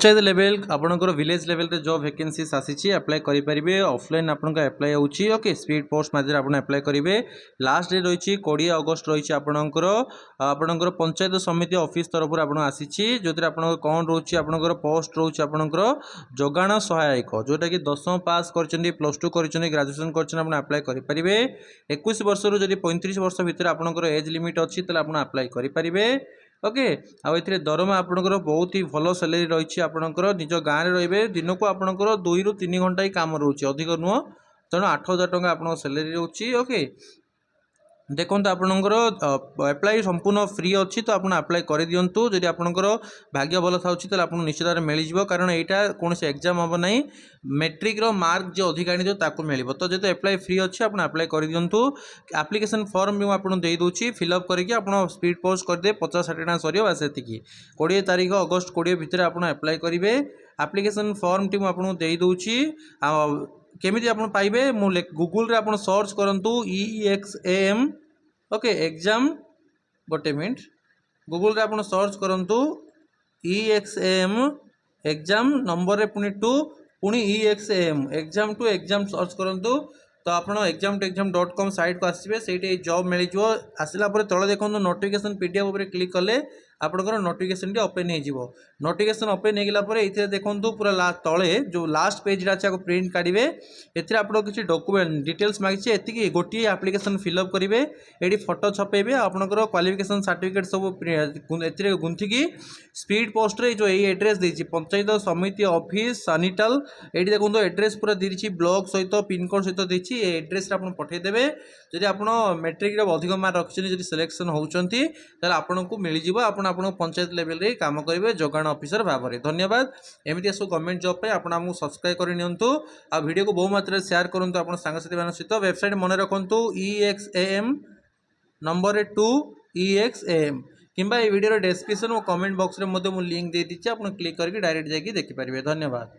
Panchayat level आपंकर village level रे job vacancies आसी अप्लाई करेंगे ऑफलाइन आपन अप्लाई होची ओके स्पीड पोस्ट माध्यम आप अप्लाई करेंगे लास्ट डेट रही 20 अगस्त रही आपणकर पंचायत समिति ऑफिस तरफ आप आसी जो कौन रोचे आपंकर पोस्ट रोचे आपंकर जोगाण सहायक जोटा कि 10वीं पास कर +2 कर ग्रेजुएशन कर अप्लाई करेंगे 21 वर्ष रू 35 वर्ष भितर आपंकर एज लिमिट अच्छी आप अप्लाई करेंगे ओके आउ ए दरमा आपंकर बहुत ही भल सैलरी रही आपंकर निज गाँव में रे दिन को आपंकर 2 ରୁ 3 घंटा ही काम रोचे अधिक नुह तेणु 8,000 टंका आप सैलरी रोचे ओके देखो आपणकर अप्लाई संपूर्ण फ्री अच्छी तो आप अप्लाई कर दिंतु जदि आपणकर भाग्य भल था आप निश्चित भाव मिल जाए कारण यहाँ कौन एग्जाम हम ना मैट्रिक मार्क जो अधिक आनी ताकू मिल तो जो अप्लाई फ्री अच्छी आप अप्लाई कर दिंतु एप्लिकेशन फॉर्म भी आपको दे दूसरी फिलअप करके आप स्पीड पोस्ट करदे 50-60 टाँग सर बस ये 20 तारीख अगस्त 20 भितर आप अप्लाई करेंगे एप्लिकेशन फॉर्म टी मुझे दे दूची केमिति आप पाइबे गूगल रे आप सर्च करंतु EXAM ओके एग्जाम गोटे मिनट गूगल रे आप सर्च करंतु EXAM एग्जाम नंबर रे पुणी 2 पुणी EXAM exam two exam search करंतु तो आप exam.com साइट को आसवे से जॉब मिल आसला तले देखो नोटिफिकेशन PDF उपर क्लिक कले आपंकर नोटिफिकेशन ओपन हो नोटिफिकेशन ओपन होगा ये देखो पूरा तले जो लास्ट पेज अच्छे प्रिंट काढ़े एथि आप किसी डॉक्यूमेंट डिटेल्स मांगी एति गोटे एप्लिकेशन फिलअप करेंगे ये फोटो छपेबे आपंकर क्वालिफिकेशन सर्टिफिकेट सब ए गुंथिकी स्पीड पोस्ट रे जो यही एड्रेस देती पंचायत समिति ऑफिस सानिटाल ये देखो एड्रेस पूरा दी ब्लॉक सहित पिनकोड सहित देती एड्रेस आप पठेदेवे जदि आप मैट्रिक अधिक मार्क रखिए सिलेक्शन होती आपन को मिल जाए आप पंचायत लेवल रे काम करेंगे जोगाण ऑफिसर भाव में धन्यवाद एमती सब गवर्नमेंट जॉब पे आपको सब्सक्राइब कर आ वीडियो को बहु मात्रा शेयर करूँ आप सांगसाथी मान सहित वेबसाइट मन रखु EXAM नंबर 2 EXAM किंबा ये वीडियो डिस्क्रिप्शन और कमेंट बॉक्स में लिंक दे दीजिए आप क्लिक करके डायरेक्ट जाकि देखिपारे धन्यवाद।